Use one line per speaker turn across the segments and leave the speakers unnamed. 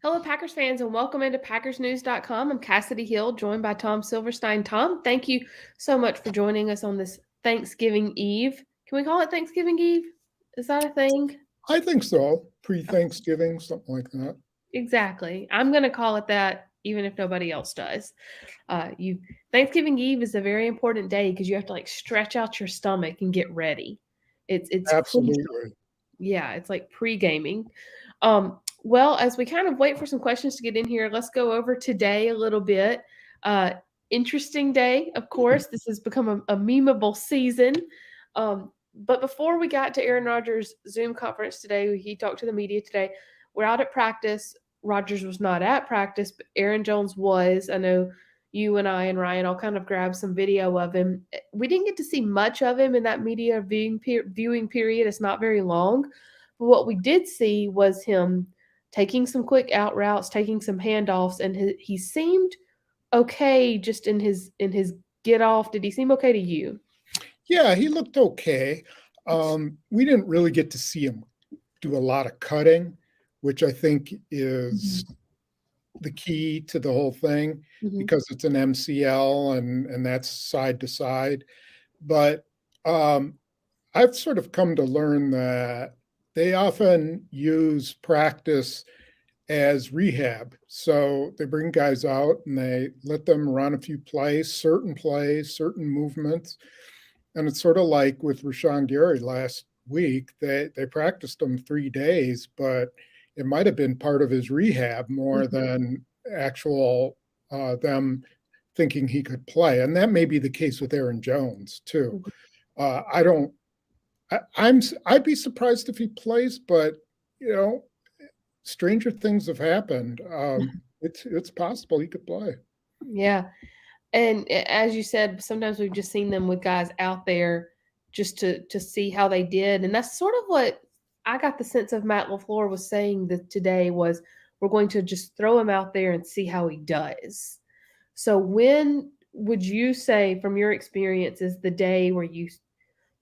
Hello, Packers fans, and welcome into PackersNews.com. I'm Kassidy Hill, joined by Tom Silverstein. Tom, thank you so much for joining us on this Thanksgiving Eve. Can we call it Thanksgiving Eve? Is that a thing?
I think so.
Okay,
Pre-Thanksgiving, something like that.
exactly. I'm going to call it that, even if nobody else does. You Thanksgiving Eve is a very important day because you have to like stretch out your stomach and get ready. It's crucial.
Absolutely.
Yeah, it's like pre-gaming. Well, as we kind of wait for some questions to get in here, let's go over today a little bit. Uh, Interesting day, of course. This has become a memeable season. But before we got to Aaron Rodgers' Zoom conference today, he talked to the media today. We're out at practice. Rodgers was not at practice, but Aaron Jones was. I know you and I and Ryan all kind of grabbed some video of him. We didn't get to see much of him in that media viewing period. It's not very long. But what we did see was him taking some quick out routes, taking some handoffs, and he seemed okay just in his get off. Did he seem okay to you?
Yeah, he looked okay. We didn't really get to see him do a lot of cutting, which I think is
Mhm.
the key to the whole thing
Mhm.
because it's an MCL and that's side to side. But I've sort of come to learn that they often use practice as rehab. So they bring guys out and they let them run a few plays, certain movements. And it's sort of like with Rashawn Gary last week. They practiced him 3 days, but it might have been part of his rehab more
Mhm.
than actual them thinking he could play. And that may be the case with Aaron Jones too.
Mhm.
I don't. I'd be surprised if he plays, but you know, stranger things have happened. It's possible he could play.
Yeah. And as you said, sometimes we've just seen them with guys out there just to see how they did, and that's sort of what I got the sense of Matt LaFleur was saying that today was we're going to just throw him out there and see how he does. So when would you say, from your experience, is the day where you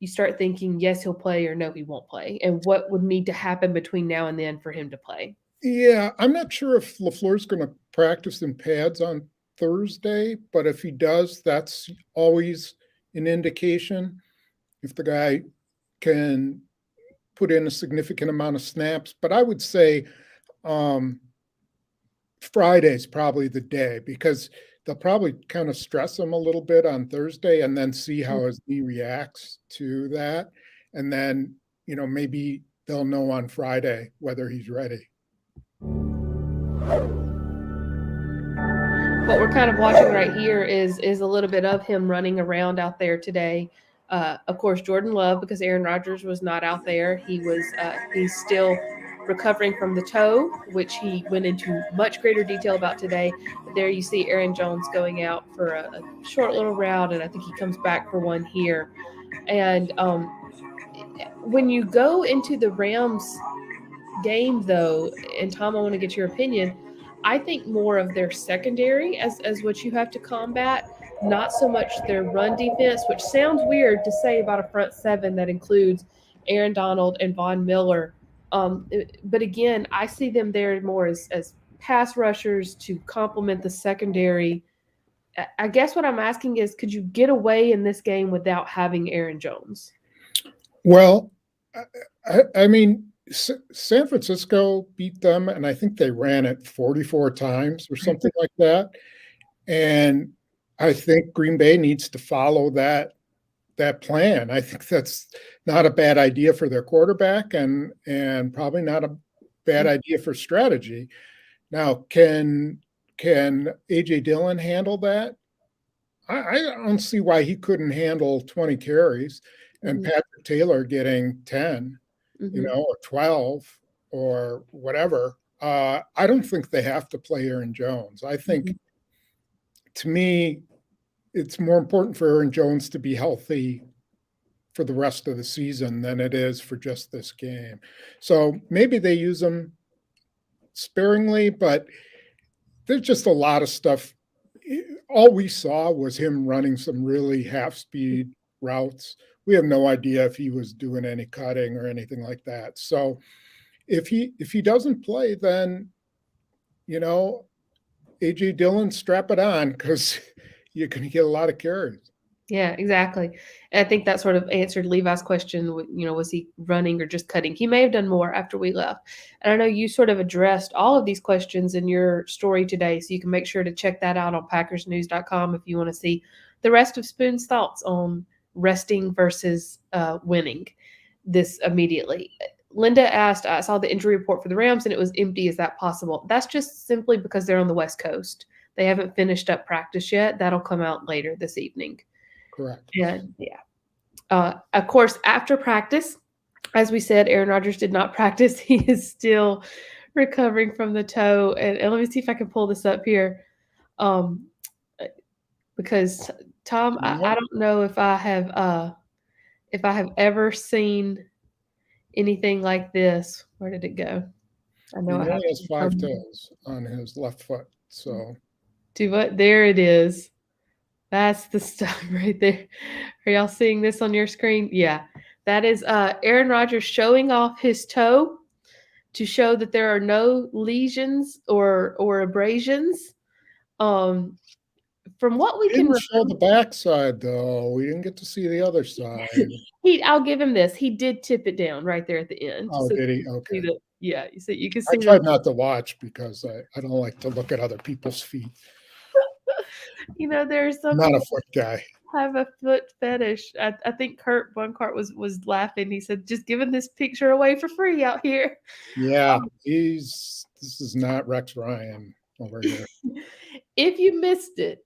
start thinking yes he'll play or no he won't play, and what would need to happen between now and then for him to play?
Yeah, I'm not sure if LaFleur's going to practice in pads on Thursday, but if he does, that's always an indication. If the guy can put in a significant amount of snaps, but I would say um, Friday's probably the day because they'll probably kind of stress him a little bit on Thursday and then see how his knee reacts to that. And then, maybe they'll know on Friday whether he's ready.
What we're kind of watching right here is a little bit of him running around out there today. Of course, Jordan Love, because Aaron Rodgers was not out there. He's still recovering from the toe, which he went into much greater detail about today. But there you see Aaron Jones going out for a short little route, and I think he comes back for one here. And when you go into the Rams game, though, and Tom, I want to get your opinion. I think more of their secondary as what you have to combat, not so much their run defense, which sounds weird to say about a front seven that includes Aaron Donald and Von Miller. But again, I see them there more as pass rushers to complement the secondary. I guess what I'm asking is, could you get away in this game without having Aaron Jones?
Well, I mean, San Francisco beat them, and I think they ran it 44 times or something like that. And I think Green Bay needs to follow that plan. I think that's not a bad idea for their quarterback and probably not a bad idea for strategy. Now, can AJ Dillon handle that? I don't see why he couldn't handle 20 carries and
Mm-hmm.
Patrick Taylor getting 10,
Mm-hmm.
or 12 or whatever. I don't think they have to play Aaron Jones. I think, to me, it's more important for Aaron Jones to be healthy for the rest of the season than it is for just this game. So maybe they use him sparingly, but there's just a lot of stuff. All we saw was him running some really half speed routes. We have no idea if he was doing any cutting or anything like that. So if he doesn't play, then you know, AJ Dillon, strap it on because you're going to get a lot of carries.
Yeah, exactly. And I think that sort of answered Levi's question. Was he running or just cutting? He may have done more after we left. And I know you sort of addressed all of these questions in your story today, so you can make sure to check that out on PackersNews.com if you want to see the rest of Spoon's thoughts on resting versus winning this immediately. Linda asked, I saw the injury report for the Rams and it was empty. Is that possible? That's just simply because they're on the West Coast. They haven't finished up practice yet. That'll come out later this evening.
Correct.
And yeah. Of course, after practice, as we said, Aaron Rodgers did not practice. He is still recovering from the toe. And let me see if I can pull this up here. Um, because Tom, I don't know if I have ever seen anything like this. Where did it go? I know
He
I have
only has 5 toes on his left foot. So,
do what? There it is. That's the stuff right there. Are y'all seeing this on your screen? Yeah. That is Aaron Rodgers showing off his toe to show that there are no lesions or abrasions. From what we can
didn't show
remember,
the backside though. We didn't get to see the other side.
I'll give him this. He did tip it down right there at the end.
Oh,
So
did he?
you can see
Okay.
yeah, you can
I
see
tried not to watch because I don't like to look at other people's feet.
there are some
I'm not a
people
foot guy.
have a foot fetish. I think Kurt Bunkart was laughing. He said, "Just giving this picture away for free out here."
Yeah, this is not Rex Ryan over here.
If you missed it,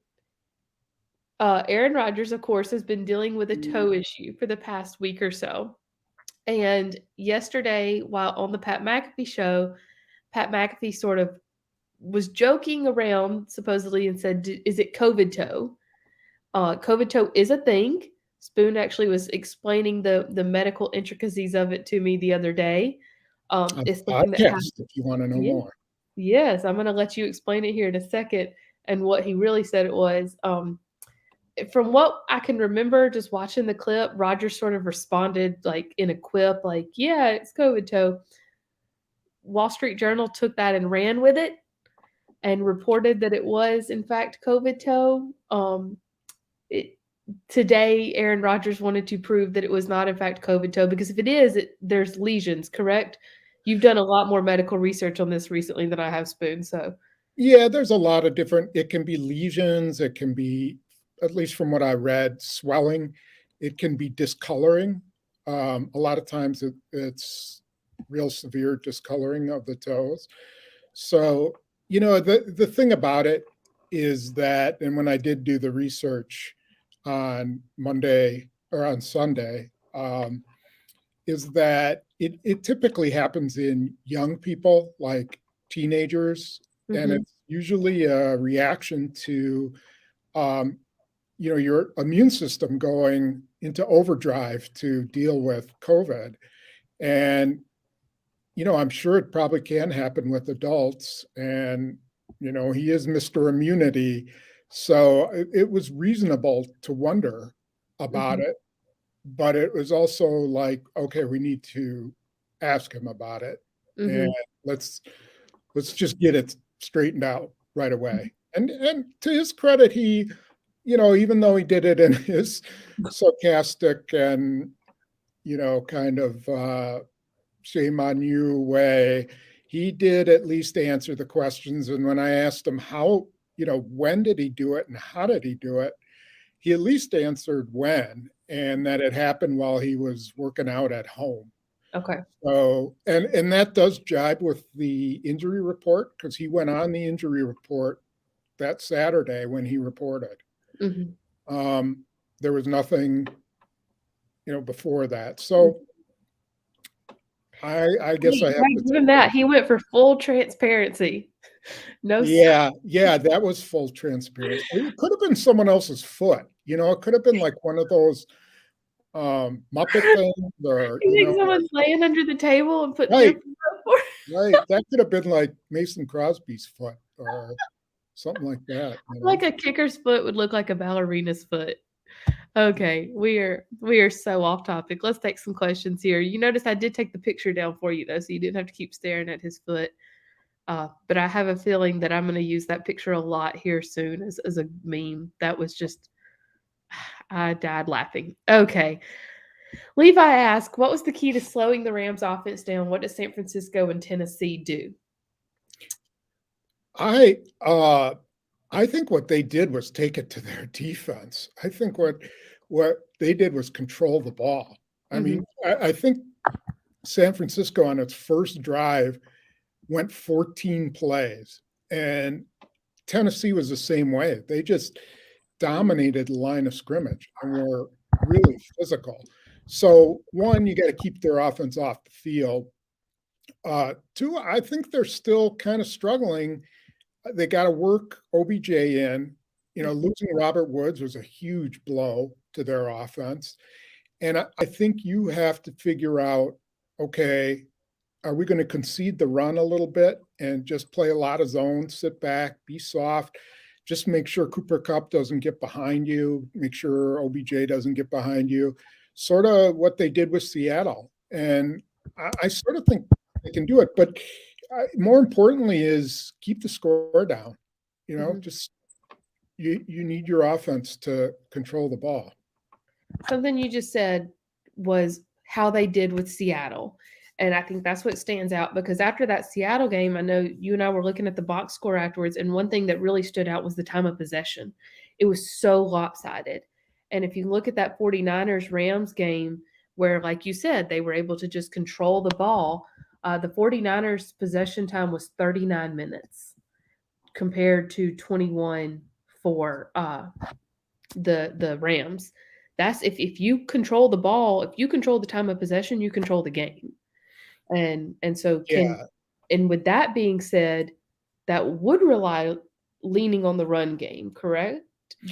Aaron Rodgers, of course, has been dealing with a toe issue for the past week or so. And yesterday, while on the Pat McAfee show, Pat McAfee sort of was joking around supposedly and said, "Is it COVID toe?" COVID toe is a thing. Spoon actually was explaining the medical intricacies of it to me the other day.
A
It's something that happens.
podcast, if you want to know
Yeah.
more.
Yes, I'm going to let you explain it here in a second. And what he really said it was, from what I can remember, just watching the clip, Roger sort of responded like in a quip, like, "Yeah, it's COVID toe." Wall Street Journal took that and ran with it and reported that it was in fact COVID toe. It, Today, Aaron Rodgers wanted to prove that it was not in fact COVID toe because if it is, there's lesions. Correct? You've done a lot more medical research on this recently than I have, Spoon. So
Yeah, there's a lot of different, it can be lesions, it can be, at least from what I read, swelling, it can be discoloring. A lot of times it's real severe discoloring of the toes. So, the thing about it is that, and when I did do the research on Monday or on Sunday, is that it typically happens in young people, like teenagers, and
mhm,
it's usually a reaction to um, your immune system going into overdrive to deal with COVID. And I'm sure it probably can happen with adults. And he is Mr. Immunity, so it was reasonable to wonder about
mhm,
it, but it was also like, okay, we need to ask him about it, and
mhm,
let's just get it straightened out right
mhm.
away. And to his credit, he, even though he did it in his sarcastic and kind of shame on you way, he did at least answer the questions. And when I asked him how, when did he do it and how did he do it, he at least answered when, and that it happened while he was working out at home.
Okay.
So, and that does jibe with the injury report because he went on the injury report that Saturday when he reported.
Mhm.
Um, there was nothing, before that.
Mhm.
So I guess
Yeah,
I have
right,
to
give him
take
that.
it.
He went for full transparency. No
Yeah, that was full transparency. It could have been someone else's foot. It could have been like one of those Muppet things, or
You think someone's laying under the table and putting their
right,
foot up for
right. That could have been like Mason Crosby's foot or something like that.
like a kicker's foot would look like a ballerina's foot. Okay, we are so off topic. Let's take some questions here. You notice I did take the picture down for you though, so you didn't have to keep staring at his foot. But I have a feeling that I'm going to use that picture a lot here soon as a meme. That was just, I died laughing. Okay. Levi asked, what was the key to slowing the Rams offense down? What does San Francisco and Tennessee do?
I I think what they did was take it to their defense. I think what they did was control the ball. I
Mm-hmm.
mean, I think San Francisco on its first drive went 14 plays, and Tennessee was the same way. They just dominated the line of scrimmage and were really physical. So one, you got to keep their offense off the field. Two, I think they're still kind of struggling. They got to work OBJ in. Losing Robert Woods was a huge blow to their offense. And I think you have to figure out, okay, are we going to concede the run a little bit and just play a lot of zone, sit back, be soft, just make sure Cooper Kupp doesn't get behind you, make sure OBJ doesn't get behind you, sort of what they did with Seattle. And I sort of think they can do it. But more importantly is keep the score down.
Mm-hmm.
Just you need your offense to control the ball.
Something you just said was how they did with Seattle. And I think that's what stands out because after that Seattle game, I know you and I were looking at the box score afterwards, and one thing that really stood out was the time of possession. It was so lopsided. And if you look at that 49ers Rams game, where, like you said, they were able to just control the ball, the 49ers possession time was 39 minutes compared to 21 for the Rams. That's if you control the ball, if you control the time of possession, you control the game. And so
Yeah.
and with that being said, that would rely leaning on the run game, correct?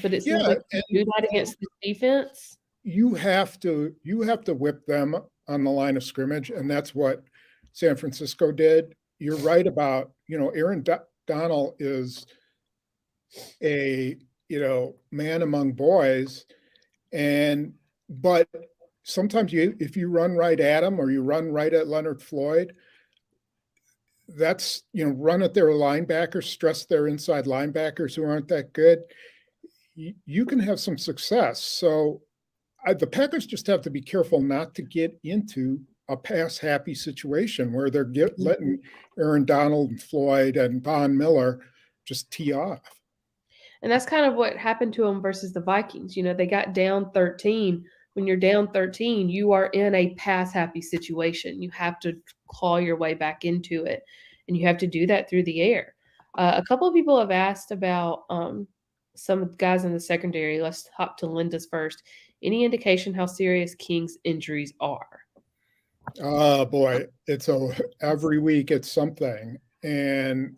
But it seems
Yeah.
like you do that against the defense.
You have to whip them on the line of scrimmage, and that's what San Francisco did. You're right about Aaron Donald is a man among boys, and but sometimes if you run right at him or you run right at Leonard Floyd, that's run at their linebackers, stress their inside linebackers who aren't that good. You can have some success. So the Packers just have to be careful not to get into a pass happy situation where they're letting Aaron Donald and Floyd and Von Miller just tee off.
And that's kind of what happened to them versus the Vikings. They got down 13. When you're down 13, you are in a pass happy situation. You have to claw your way back into it. And you have to do that through the air. A couple of people have asked about some guys in the secondary. Let's hop to Linda's first. Any indication how serious King's injuries are?
Oh boy, every week it's something. And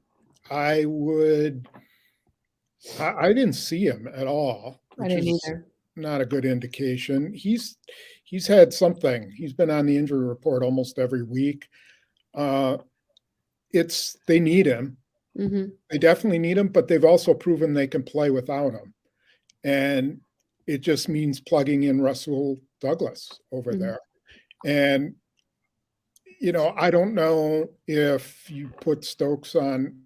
I didn't see him at all,
I
which
didn't
is
either.
not a good indication. He's had something. He's been on the injury report almost every week. They need him.
Mm-hmm.
They definitely need him, but they've also proven they can play without him. And it just means plugging in Russell Douglas over
Mm-hmm.
there. And I don't know if you put Stokes on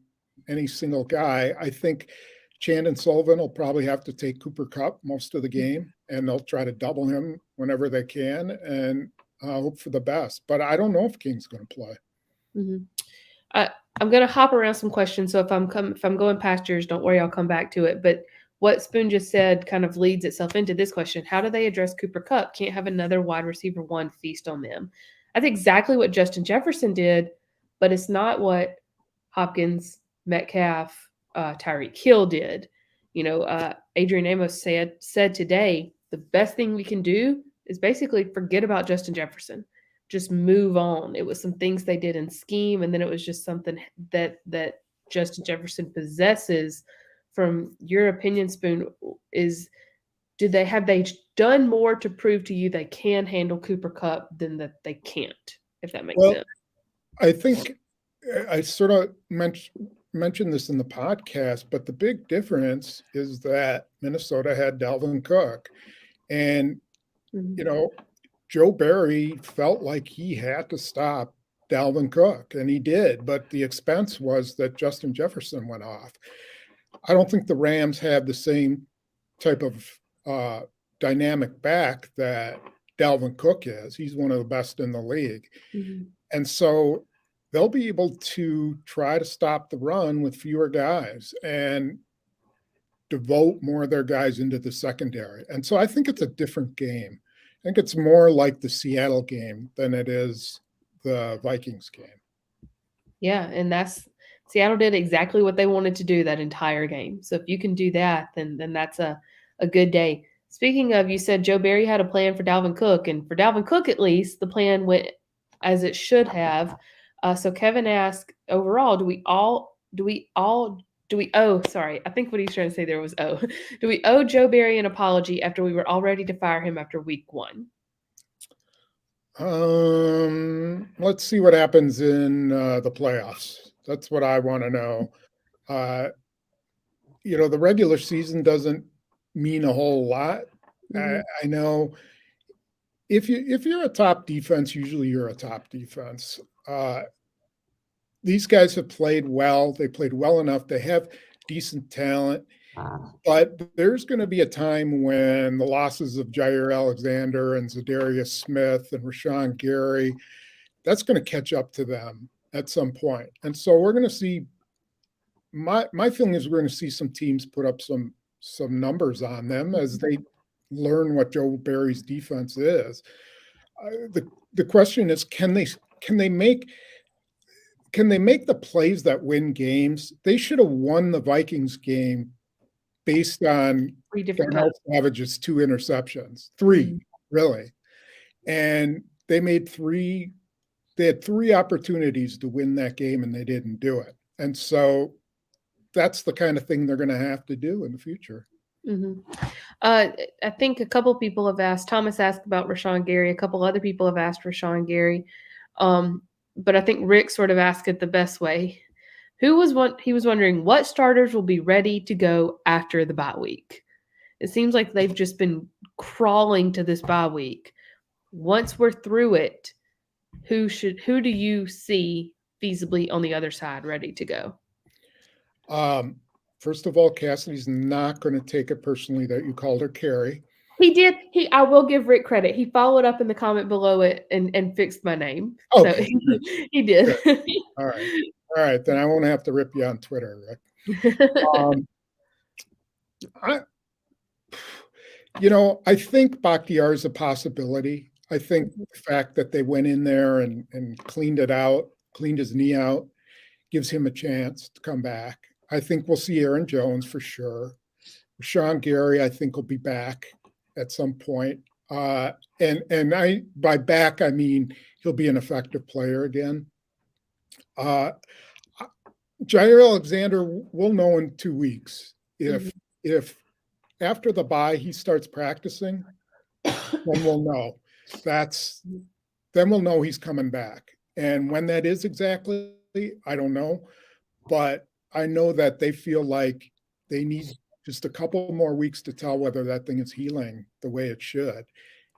any single guy. I think Chandon Sullivan will probably have to take Cooper Kupp most of the game, and they'll try to double him whenever they can and hope for the best. But I don't know if King's going to play.
Mm-hmm. I'm going to hop around some questions. So if I'm going past yours, don't worry, I'll come back to it. But what Spoon just said kind of leads itself into this question: how do they address Cooper Kupp? Can't have another wide receiver one feast on them. That's exactly what Justin Jefferson did, but it's not what Hopkins, Metcalf, Tyreek Hill did. Adrian Amos said today the best thing we can do is basically forget about Justin Jefferson. Just move on. It was some things they did in scheme, and then it was just something that Justin Jefferson possesses. From your opinion, Spoon, is have they done more to prove to you they can handle Cooper Kupp than that they can't? If that makes sense.
I think I sort of mentioned this in the podcast, but the big difference is that Minnesota had Dalvin Cook, and
Mm-hmm.
Joe Barry felt like he had to stop Dalvin Cook, and he did, but the expense was that Justin Jefferson went off. I don't think the Rams have the same type of dynamic back that Dalvin Cook is. He's one of the best in the league.
Mm-hmm.
And so they'll be able to try to stop the run with fewer guys and devote more of their guys into the secondary. And so I think it's a different game. I think it's more like the Seattle game than it is the Vikings game.
Yeah, and Seattle did exactly what they wanted to do that entire game. So if you can do that, then that's a good day. Speaking of, you said Joe Barry had a plan for Dalvin Cook, and for Dalvin Cook at least, the plan went as it should have. So Kevin asked, overall, do we owe, sorry, I think what he's trying to say there was owe. Do we owe Joe Barry an apology after we were all ready to fire him after week 1?
Let's see what happens in the playoffs. That's what I want to know. The regular season doesn't mean a whole lot.
Mm-hmm.
I know if you're a top defense, usually you're a top defense. These guys have played well. They played well enough. They have decent talent. But there's going to be a time when the losses of Jair Alexander and Zadarius Smith and Rashawn Gary, that's going to catch up to them at some point. And so we're going to see, my feeling is we're going to see some teams put up some numbers on them as they learn what Joe Barry's defense is. The question is, can they make the plays that win games? They should have won the Vikings game based on Darnell Savage's 2 interceptions, 3 really. And they had 3 opportunities to win that game and they didn't do it. And so that's the kind of thing they're going to have to do in the future.
Mm-hmm. I think a couple people have asked, Thomas asked about Rashawn Gary. A couple other people have asked Rashawn Gary. But I think Rick sort of asked it the best way. He was wondering what starters will be ready to go after the bye week. It seems like they've just been crawling to this bye week. Once we're through it, who do you see feasibly on the other side ready to go?
First of all, Kassidy's not going to take it personally that you called her Carrie.
He did. I will give Rick credit. He followed up in the comment below it and fixed my name.
Okay.
So he did.
All right. Then I won't have to rip you on Twitter, Rick. I think Bakhtiar is a possibility. I think the fact that they went in there and cleaned his knee out, gives him a chance to come back. I think we'll see Aaron Jones for sure. Rashawn Gary, I think, will be back at some point. And by back, I mean he'll be an effective player again. Jair Alexander, we'll know in 2 weeks if after the bye he starts practicing, then we'll know. Then we'll know he's coming back. And when that is exactly, I don't know. But I know that they feel like they need just a couple more weeks to tell whether that thing is healing the way it should.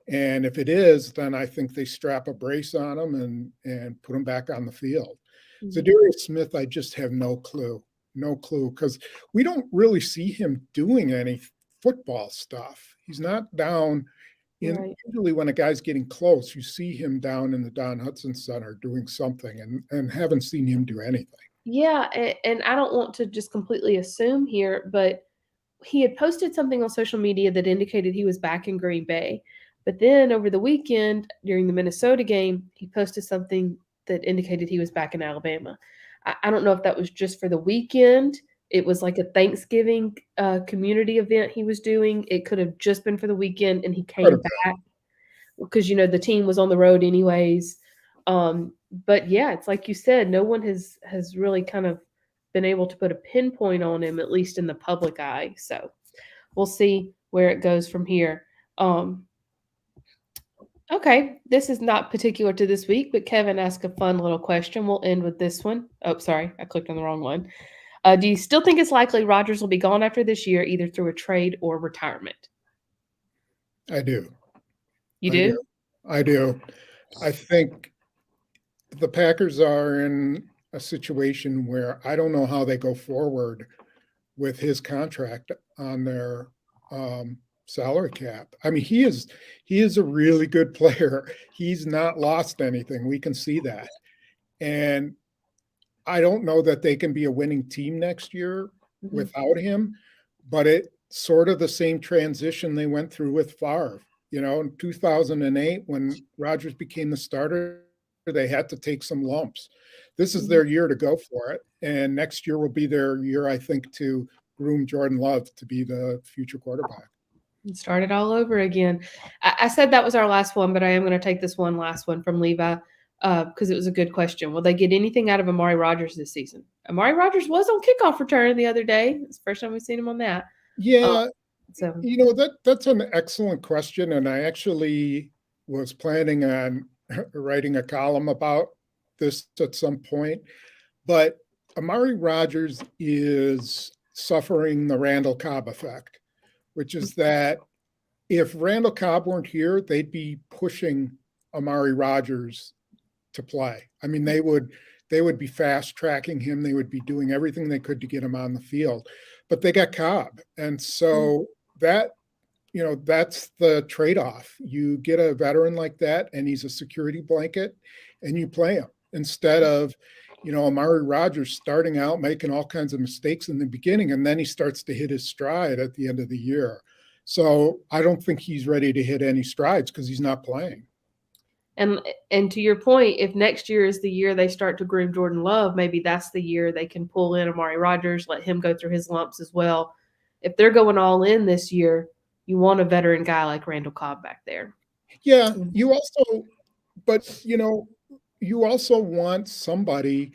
And if it is, then I think they strap a brace on him and put him back on the field. Zadarius Smith, I just have no clue, because we don't really see him doing any football stuff. He's not down. Usually when a guy's getting close, you see him down in the Don Hudson Center doing something and haven't seen him do anything.
Yeah, and I don't want to just completely assume here, but he had posted something on social media that indicated he was back in Green Bay. But then over the weekend, during the Minnesota game, he posted something that indicated he was back in Alabama. I don't know if that was just for the weekend. It was like a Thanksgiving community event he was doing. It could have just been for the weekend, and he came back because, the team was on the road anyways. But yeah, it's like you said, no one has really kind of been able to put a pinpoint on him, at least in the public eye. So we'll see where it goes from here. Okay, this is not particular to this week, but Kevin asked a fun little question. We'll end with this one. Oh, sorry, I clicked on the wrong one. Do you still think it's likely Rodgers will be gone after this year, either through a trade or retirement?
I do.
You do?
I do. I think the Packers are in a situation where I don't know how they go forward with his contract on their salary cap. I mean, he is a really good player. He's not lost anything. We can see that. And I don't know that they can be a winning team next year
Mhm.
without him, but it's sort of the same transition they went through with Favre. You know, in 2008, when Rodgers became the starter, they had to take some lumps. This is their
Mhm.
year to go for it. And next year will be their year, I think, to groom Jordan Love to be the future quarterback.
And start it all over again. I said that was our last one, but I am going to take this one last one from Levi because it was a good question. Will they get anything out of Amari Rodgers this season? Amari Rodgers was on kickoff return the other day. It's the first time we've seen him on that. Um,
Yeah,
so,
that's an excellent question, and I actually was planning on writing a column about this at some point. But Amari Rodgers is suffering the Randall Cobb effect, which is that if Randall Cobb weren't here, they'd be pushing Amari Rodgers to play. I mean, they would be fast tracking him. They would be doing everything they could to get him on the field. But they got Cobb. And so that that's the trade-off. You get a veteran like that, and he's a security blanket, and you play him instead of, Amari Rodgers starting out making all kinds of mistakes in the beginning, and then he starts to hit his stride at the end of the year. So I don't think he's ready to hit any strides because he's not playing.
and and to your point, if next year is the year they start to groom Jordan Love, maybe that's the year they can pull in Amari Rodgers, let him go through his lumps as well. If they're going all in this year, you want a veteran guy like Randall Cobb back there.
Yeah, but you also want somebody,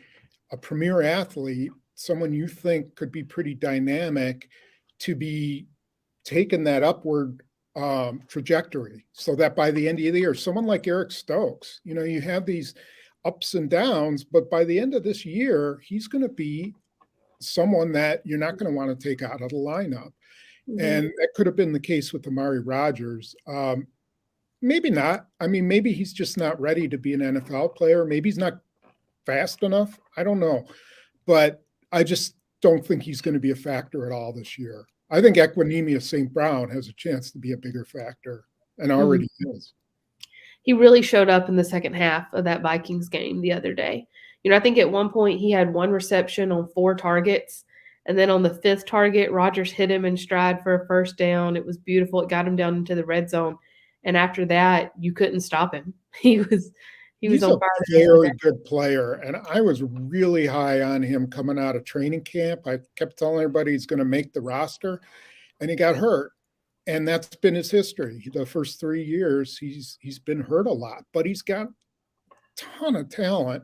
a premier athlete, someone you think could be pretty dynamic to be taking that upward trajectory so that by the end of the year, someone like Eric Stokes, you have these ups and downs, but by the end of this year, he's going to be someone that you're not going to want to take out of the lineup.
Mm-hmm.
And that could have been the case with Amari Rodgers. Maybe not. I mean, maybe he's just not ready to be an NFL player. Maybe he's not fast enough. I don't know. But I just don't think he's going to be a factor at all this year. I think Equinemius St. Brown has a chance to be a bigger factor and
Mm-hmm.
already is.
He really showed up in the second half of that Vikings game the other day. I think at one point he had one reception on 4 targets. And then on the fifth target, Rodgers hit him in stride for a first down. It was beautiful. It got him down into the red zone. And after that, you couldn't stop him. He was
He's
on
a
fire the rest of the
very
day.
good player, and I was really high on him coming out of training camp. I kept telling everybody he's going to make the roster, and he got hurt. And that's been his history. The first 3 years, he's been hurt a lot, but he's got a ton of talent.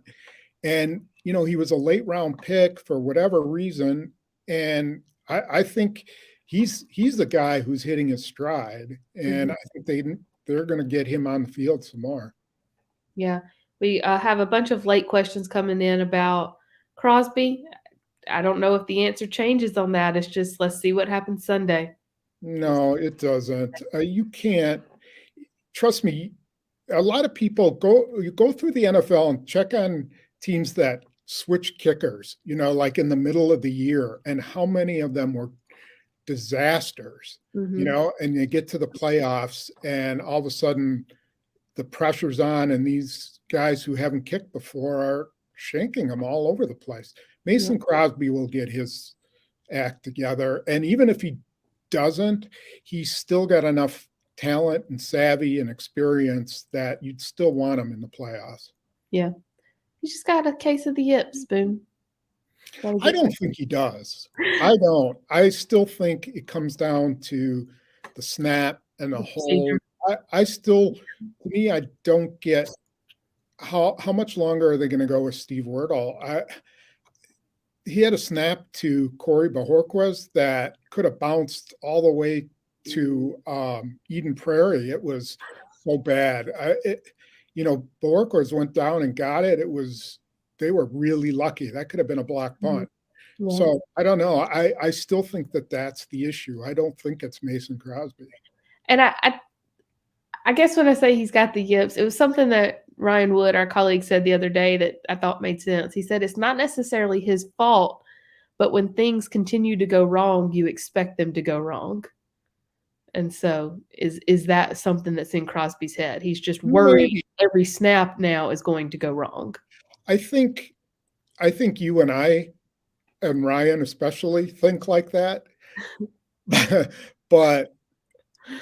And he was a late round pick for whatever reason, and I think he's the guy who's hitting his stride, and
Mhm.
I think they're going to get him on the field some more.
Yeah. We have a bunch of late questions coming in about Crosby. I don't know if the answer changes on that. It's just let's see what happens Sunday.
No, it doesn't. You can't trust me. A lot of people go through the NFL and check on teams that switch kickers, like in the middle of the year, and how many of them were disasters,
Mm-hmm.
and you get to the playoffs and all of a sudden the pressure's on and these guys who haven't kicked before are shanking them all over the place.
Yeah.
Mason Crosby will get his act together. And even if he doesn't, he's still got enough talent and savvy and experience that you'd still want him in the playoffs.
Yeah. He just got a case of the yips, Boom. Gotta
I
get
don't think he does. I don't. I still think it comes down to the snap and the
the
whole.
procedure.
I still, to me, I don't get how much longer are they going to go with Steve Wordle? He had a snap to Corey Bajorquez that could have bounced all the way to Eden Prairie. It was so bad. Bajorquez went down and got it. They were really lucky. That could have been a block
Mhm.
punt.
Yeah.
So I don't know. I still think that that's the issue. I don't think it's Mason Crosby.
And I guess when I say he's got the yips, it was something that Ryan Wood, our colleague, said the other day that I thought made sense. He said it's not necessarily his fault, but when things continue to go wrong, you expect them to go wrong. And so is that something that's in Crosby's head? He's just worried
Maybe.
every snap now is going to go wrong.
I think you and I and Ryan especially think like that. But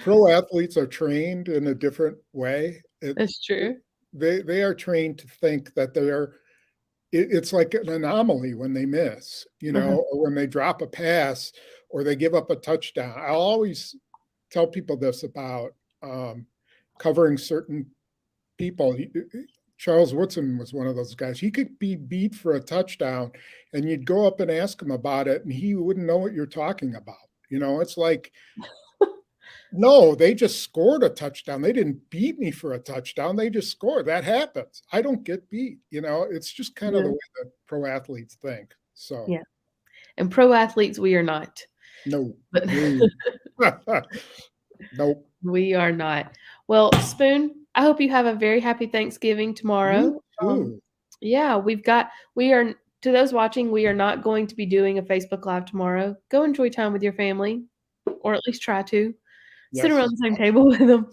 pro athletes are trained in a different way.
That's true.
They are trained to think that it's like an anomaly when they miss,
Uh-huh.
or when they drop a pass or they give up a touchdown. I'll always tell people this about covering certain people. Charles Woodson was one of those guys. He could be beat for a touchdown, and you'd go up and ask him about it, and he wouldn't know what you're talking about. It's like, no, they just scored a touchdown. They didn't beat me for a touchdown. They just scored. That happens. I don't get beat. It's just kind of
Yeah.
the way that pro athletes think. So,
Yeah. And pro athletes, we are not.
no,
But
no, nope.
we are not. Well, Spoon, I hope you have a very happy Thanksgiving
You
tomorrow.
too.
Yeah, we are, to those watching, we are not going to be doing a Facebook Live tomorrow. Go enjoy time with your family, or at least try to. Sit around
Yes.
the same table with them.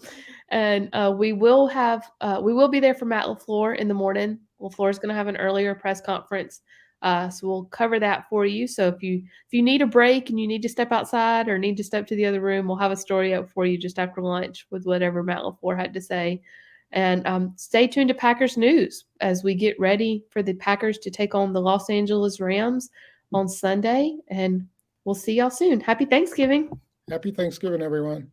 And we will be there for Matt LaFleur in the morning. LaFleur is going to have an earlier press conference. So we'll cover that for you. So if you need a break and you need to step outside or need to step to the other room, we'll have a story up for you just after lunch with whatever Matt LaFleur had to say. And stay tuned to Packers news as we get ready for the Packers to take on the Los Angeles Rams on Sunday. And we'll see y'all soon. Happy Thanksgiving.
Happy Thanksgiving, everyone.